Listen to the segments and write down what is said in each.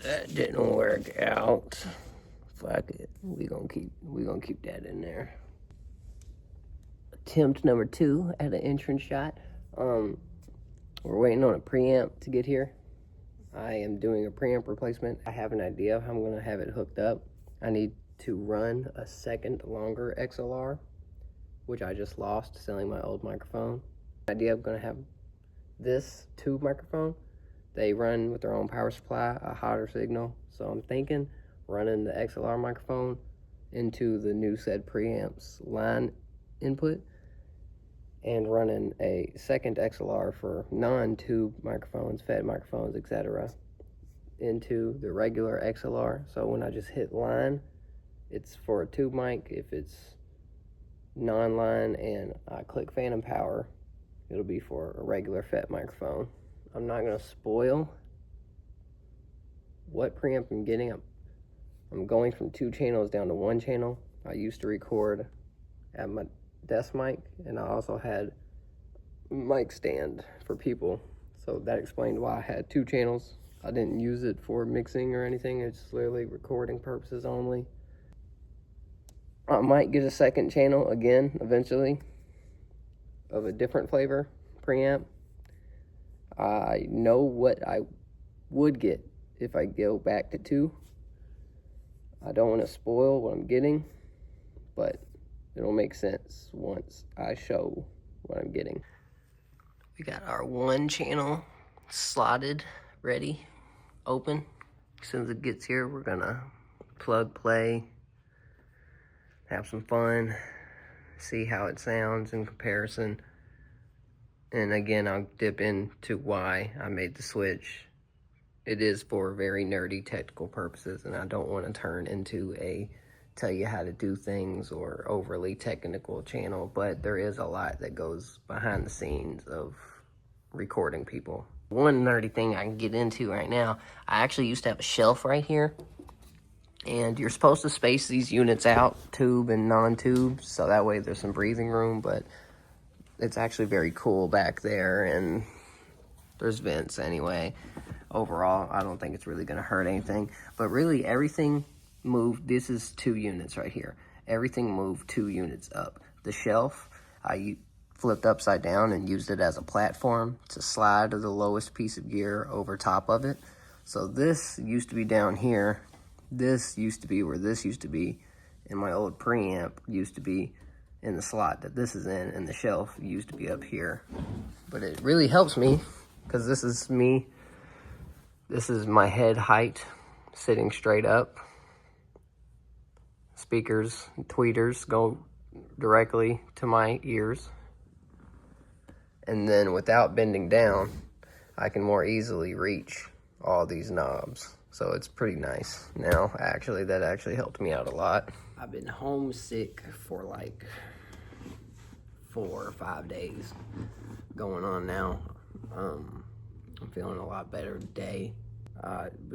That didn't work out. Fuck it. We gonna keep that in there. Attempt number 2 at an entrance shot. We're waiting on a preamp to get here. I am doing a preamp replacement. I have an idea of how I'm gonna have it hooked up. I need to run a second longer XLR, which I just lost selling my old microphone. The idea I'm gonna have this tube microphone. They run with their own power supply, a hotter signal. So I'm thinking running the XLR microphone into the new said preamps line input and running a second XLR for non-tube microphones, fed microphones, etc. into the regular XLR. So when I just hit line, it's for a tube mic. If it's non-line and I click phantom power, it'll be for a regular FET microphone. I'm not gonna spoil what preamp I'm getting. I'm going from 2 channels down to 1 channel. I used to record at my desk mic, and I also had mic stand for people. So that explained why I had 2 channels. I didn't use it for mixing or anything. It's literally recording purposes only. I might get a second channel again eventually of a different flavor preamp. I know what I would get if I go back to 2. I don't want to spoil what I'm getting, but it'll make sense once I show what I'm getting. We got our 1 channel slotted, ready, open. As soon as it gets here, we're gonna plug play, have some fun, see how it sounds in comparison. And again, I'll dip into why I made the switch. It is for very nerdy technical purposes, and I don't want to turn into a tell you how to do things or overly technical channel, but there is a lot that goes behind the scenes of recording people. One nerdy thing I can get into right now, I actually used to have a shelf right here, and you're supposed to space these units out, tube and non-tube, so that way there's some breathing room, but it's actually very cool back there, and there's vents anyway. Overall, I don't think it's really gonna hurt anything, but really everything moved. This is 2 units right here. Everything moved 2 units up. The shelf, I flipped upside down and used it as a platform to slide the lowest piece of gear over top of it. So this used to be down here. This used to be where this used to be, and my old preamp used to be in the slot that this is in, and the shelf used to be up here. But it really helps me because this is me. This is my head height sitting straight up. Speakers, tweeters go directly to my ears. And then without bending down, I can more easily reach all these knobs. So it's pretty nice. Now, actually, that actually helped me out a lot. I've been homesick for like 4 or 5 days going on now. I'm feeling a lot better today.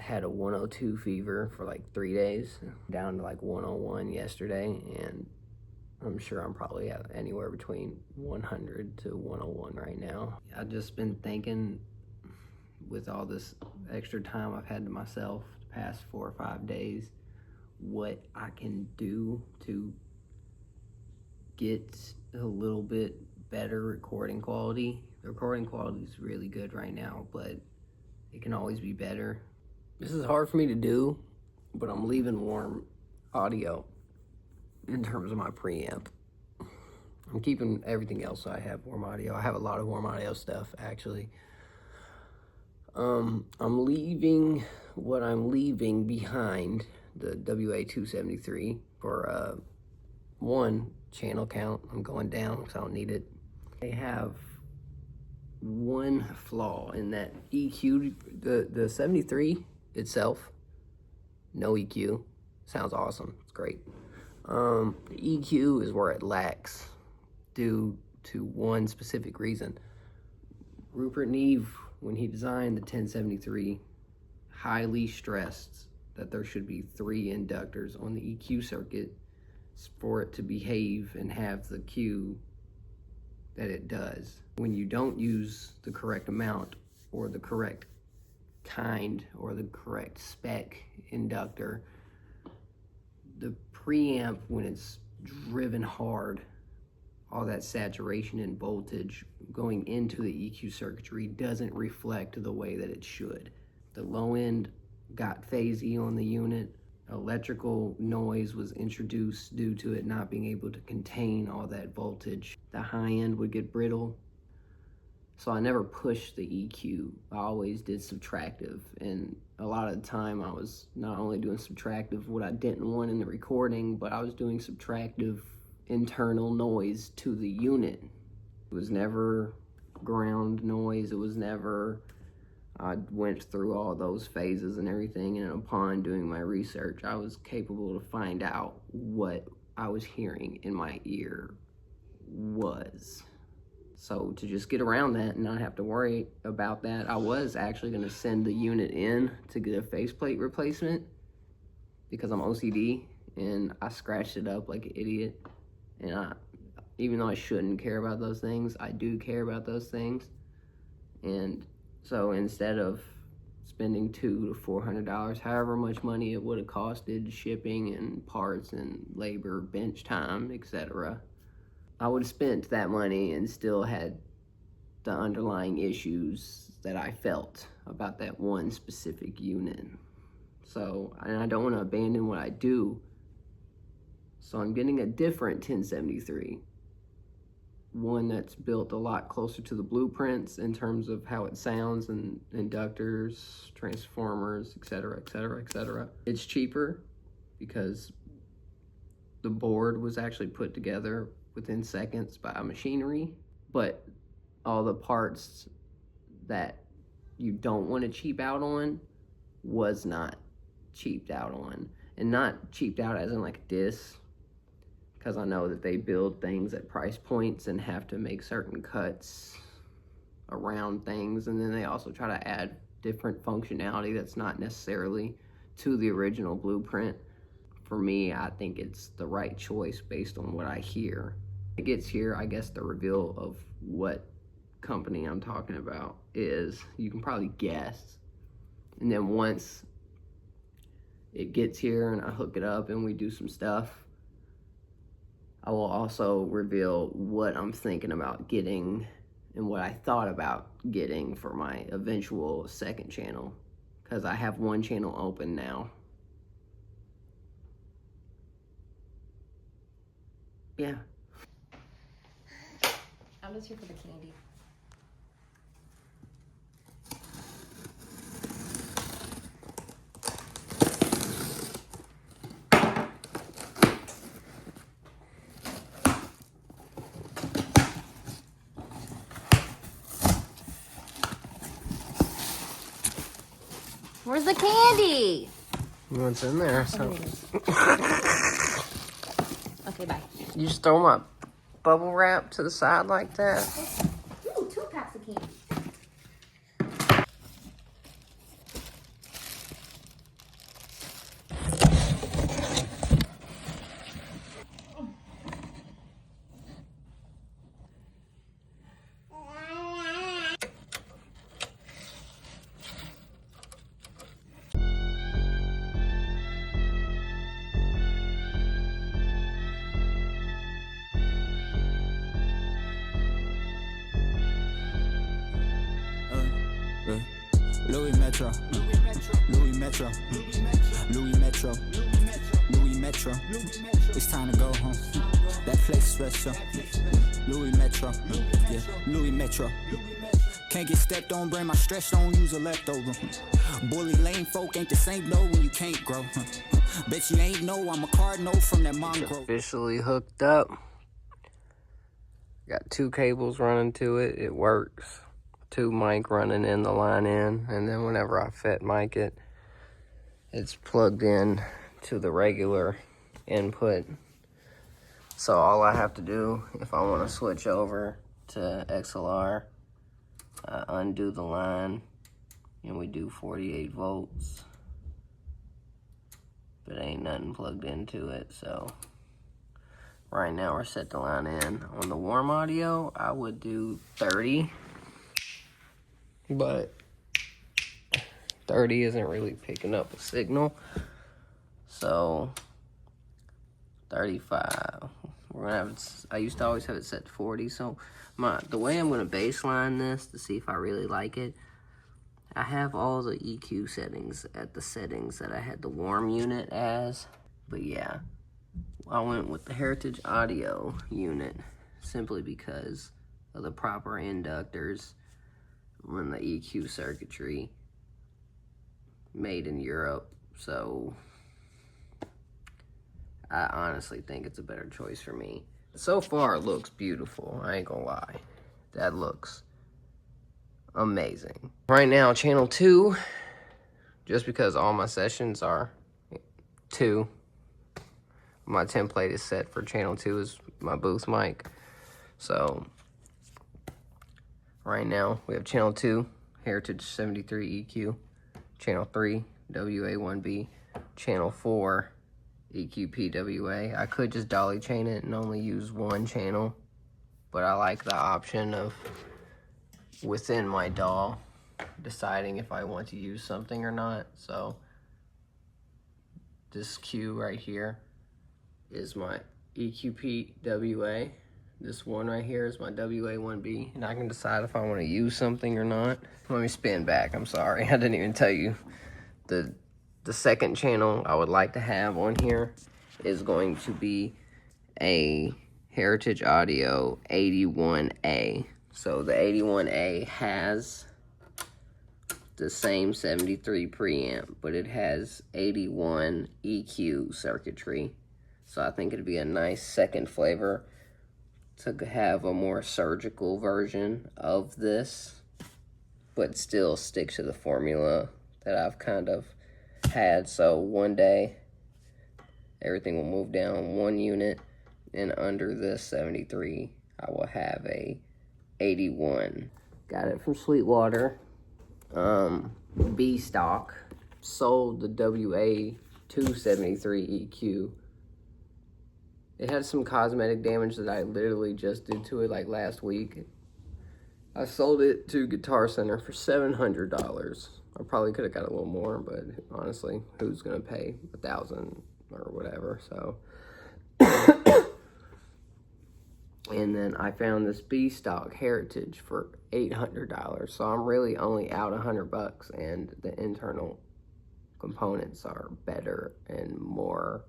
Had a 102 fever for like 3 days, down to like 101 yesterday, and I'm sure I'm probably at anywhere between 100 to 101 right now. I've just been thinking, with all this extra time I've had to myself the past 4 or 5 days, what I can do to get a little bit better recording quality. The recording quality is really good right now, but it can always be better. This is hard for me to do, but I'm leaving warm audio in terms of my preamp. I'm keeping everything else I have warm audio. I have a lot of warm audio stuff, actually. I'm leaving what I'm leaving behind, the WA273, for 1 channel count. I'm going down because I don't need it. They have 1 flaw in that EQ, the 73 itself, no EQ, sounds awesome, it's great. The EQ is where it lacks due to one specific reason. Rupert Neve, when he designed the 1073, highly stressed that there should be 3 inductors on the EQ circuit for it to behave and have the Q that it does. When you don't use the correct amount or the correct kind or the correct spec inductor, the preamp, when it's driven hard, all that saturation and voltage going into the EQ circuitry doesn't reflect the way that it should. The low end got phasey on the unit. Electrical noise was introduced due to it not being able to contain all that voltage. The high end would get brittle. So I never pushed the EQ. I always did subtractive. And a lot of the time I was not only doing subtractive what I didn't want in the recording, but I was doing subtractive internal noise to the unit. It was never ground noise. It was never, I went through all those phases and everything, and upon doing my research, I was capable to find out what I was hearing in my ear was. So to just get around that and not have to worry about that, I was actually gonna send the unit in to get a faceplate replacement because I'm OCD and I scratched it up like an idiot. And even though I shouldn't care about those things, I do care about those things. And so instead of spending $200 to $400, however much money it would have costed, shipping and parts and labor, bench time, etc., I would have spent that money and still had the underlying issues that I felt about that one specific unit. So, and I don't want to abandon what I do. So I'm getting a different 1073, one that's built a lot closer to the blueprints in terms of how it sounds and inductors, transformers, etc., etc., etc. It's cheaper because the board was actually put together within seconds by machinery, but all the parts that you don't want to cheap out on was not cheaped out on. And not cheaped out as in like a diss, because I know that they build things at price points and have to make certain cuts around things, and then they also try to add different functionality that's not necessarily to the original blueprint. For me, I think it's the right choice based on what I hear. It gets here, I guess the reveal of what company I'm talking about is, you can probably guess. And then once it gets here and I hook it up and we do some stuff, I will also reveal what I'm thinking about getting and what I thought about getting for my eventual second channel, because I have one channel open now. Yeah. I'm just here for the candy. Where's the candy? What's in there? So Okay, bye. you just throw my bubble wrap to the side like that? Ooh, 2 packs of candy. Louis Metro, Louis Metro, Louis Metro, Louis Metro. It's time to go home. That place special. Louis Metro, yeah, Louis Metro. Can't get stepped on, bring my stress, don't use a leftover. Bully lame folk ain't the same though when you can't grow. Bet you ain't know I'm a cardinal from that mongrel. Officially hooked up. Got 2 cables running to it. It works. 2 mic running in the line in, and then whenever I fit mic it, it's plugged in to the regular input. So all I have to do if I want to switch over to XLR, undo the line, and we do 48 volts. But ain't nothing plugged into it, so right now we're set the line in. On the warm audio, I would do 30. But 30 isn't really picking up a signal. So 35. We're gonna have it, I used to always have it set to 40. So the way I'm gonna baseline this to see if I really like it, I have all the EQ settings at the settings that I had the warm unit as. But yeah, I went with the Heritage Audio unit simply because of the proper inductors on the EQ circuitry made in Europe. So I honestly think it's a better choice for me. So far it looks beautiful, I ain't gonna lie. That looks amazing. Right now, channel 2, just because all my sessions are 2, my template is set for channel 2 is my booth mic. So right now we have channel 2, Heritage 73EQ, channel 3, WA1B, channel 4, EQ-PWA. I could just dolly chain it and only use one channel, but I like the option of within my DAW deciding if I want to use something or not. So this Q right here is my EQ-PWA. This one right here is my WA1B, and I can decide if I want to use something or not. Let me spin back. I'm sorry, I didn't even tell you. The second channel I would like to have on here is going to be a Heritage Audio 81A. So the 81A has the same 73 preamp, but it has 81 EQ circuitry. So I think it'd be a nice second flavor to have a more surgical version of this, but still stick to the formula that I've kind of had. So one day everything will move down one unit, and under this 73 I will have a 81. Got it from Sweetwater. B stock. Sold the WA273EQ. It had some cosmetic damage that I literally just did to it like last week. I sold it to Guitar Center for $700. I probably could have got a little more, but honestly, who's gonna pay $1,000 or whatever? So, and then I found this B stock Heritage for $800. So I'm really only out $100, and the internal components are better and more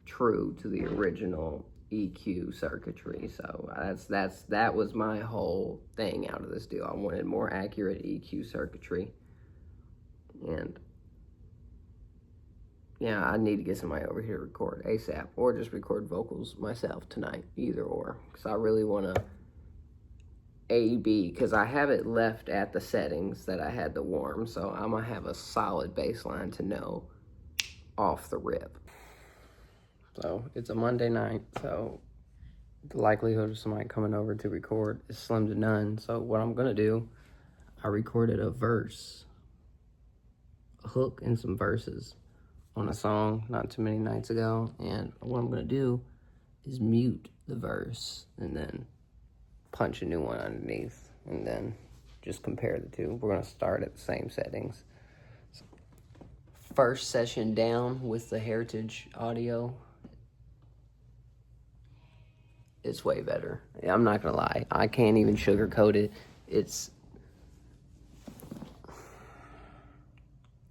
true to the original EQ circuitry. So that was my whole thing out of this deal. I wanted more accurate EQ circuitry. And yeah, I need to get somebody over here to record ASAP, or just record vocals myself tonight, either or, because I really want to A-B, because I have it left at the settings that I had to warm, so I'm going to have a solid baseline to know off the rip. So it's a Monday night, so the likelihood of somebody coming over to record is slim to none. So what I'm going to do, I recorded a verse, a hook and some verses on a song not too many nights ago, and what I'm going to do is mute the verse and then punch a new one underneath, and then just compare the two. We're going to start at the same settings. So, first session down with the Heritage Audio. It's way better. Yeah, I'm not gonna lie. I can't even sugarcoat it.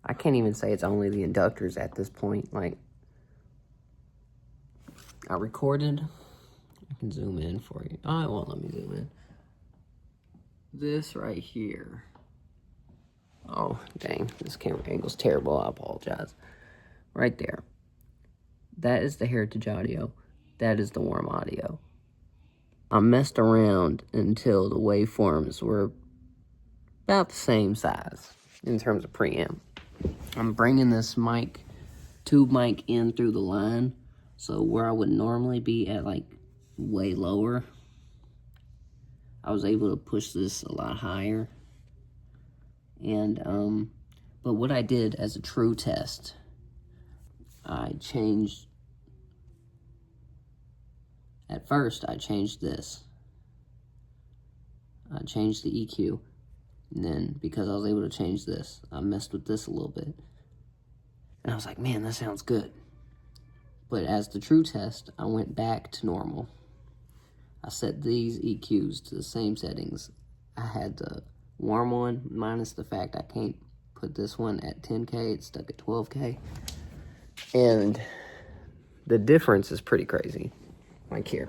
I can't even say it's only the inductors at this point. Like, I recorded. I can zoom in for you. Oh, it won't let me zoom in. This right here. Oh, dang. This camera angle's terrible. I apologize. Right there. That is the Heritage Audio. That is the warm audio. I messed around until the waveforms were about the same size in terms of preamp. I'm bringing this tube mic in through the line, so where I would normally be at like way lower, I was able to push this a lot higher. And but what I did as a true test, at first I changed this. I changed the EQ, And then because I was able to change this, I messed with this a little bit. And I was like, man, that sounds good. But as the true test, I went back to normal. I set these EQs to the same settings. I had the warm one, minus the fact I can't put this one at 10K. It's stuck at 12K. And the difference is pretty crazy, like here.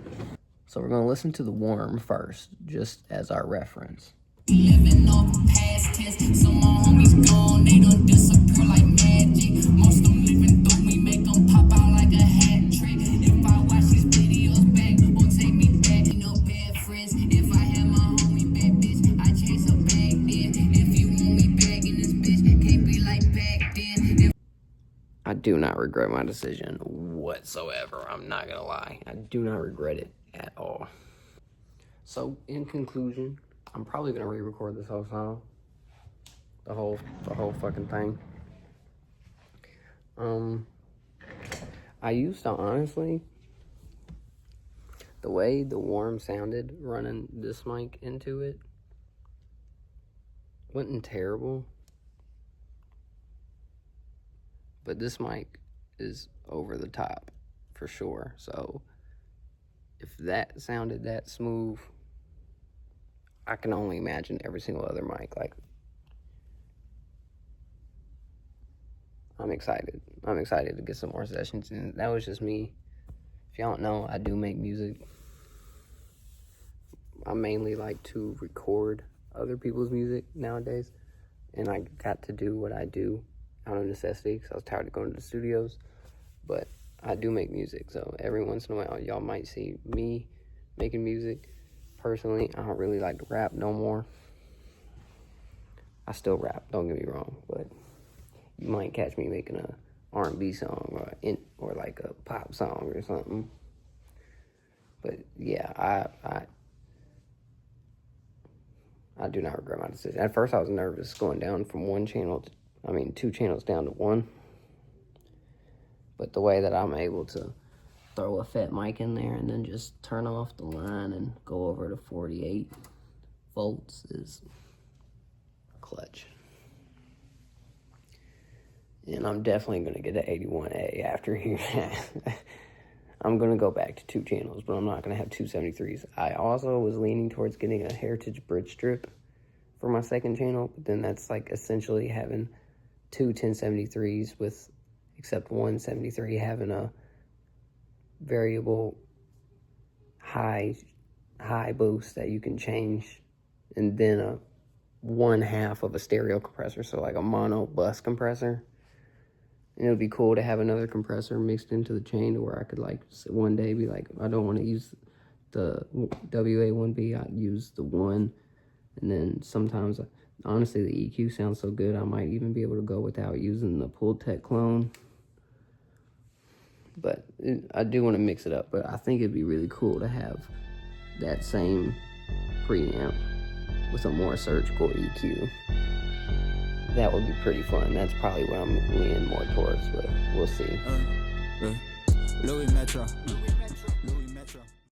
So we're gonna listen to the warm first, just as our reference. Living on past tense, so my homies gone, they don't disappear like magic. Most of them living through me, make them pop out like a hat trick. If I watch these videos back, won't take me back. No bad friends. If I had my homie bad bitch, I chase her back then. If you want me back in this bitch, can't be like back then. I do not regret my decision whatsoever. I'm not gonna lie. I do not regret it at all. So in conclusion, I'm probably gonna re-record this whole song. The whole fucking thing. I used to honestly, the way the warm sounded running this mic into it wasn't terrible. But this mic is over the top for sure. So if that sounded that smooth, I can only imagine every single other mic. Like, I'm excited. I'm excited to get some more sessions. And that was just me. If y'all don't know, I do make music. I mainly like to record other people's music nowadays. And I got to do what I do out of necessity because I was tired of going to the studios. But I do make music. So every once in a while, y'all might see me making music. Personally, I don't really like to rap no more. I still rap, don't get me wrong, but you might catch me making a R&B song or like a pop song or something. But yeah, I do not regret my decision. At first, I was nervous going down from two channels down to one. But the way that I'm able to throw a fat mic in there and then just turn off the line and go over to 48 volts is clutch. And I'm definitely going to get an 81A after here. I'm going to go back to 2 channels, but I'm not going to have 2 73s. I also was leaning towards getting a Heritage bridge strip for my second channel, but then that's like essentially having 2 1073s with, except one 73 having a variable high boost that you can change, and then a 1/2 of a stereo compressor, so like a mono bus compressor. And it would be cool to have another compressor mixed into the chain to where I could like one day be like, I don't want to use the WA1B, I'd use the one. And then sometimes, honestly, the EQ sounds so good, I might even be able to go without using the Pultec clone. But I do want to mix it up, but I think it'd be really cool to have that same preamp with a more surgical EQ. That would be pretty fun. That's probably what I'm leaning more towards, but we'll see. Louis Metro.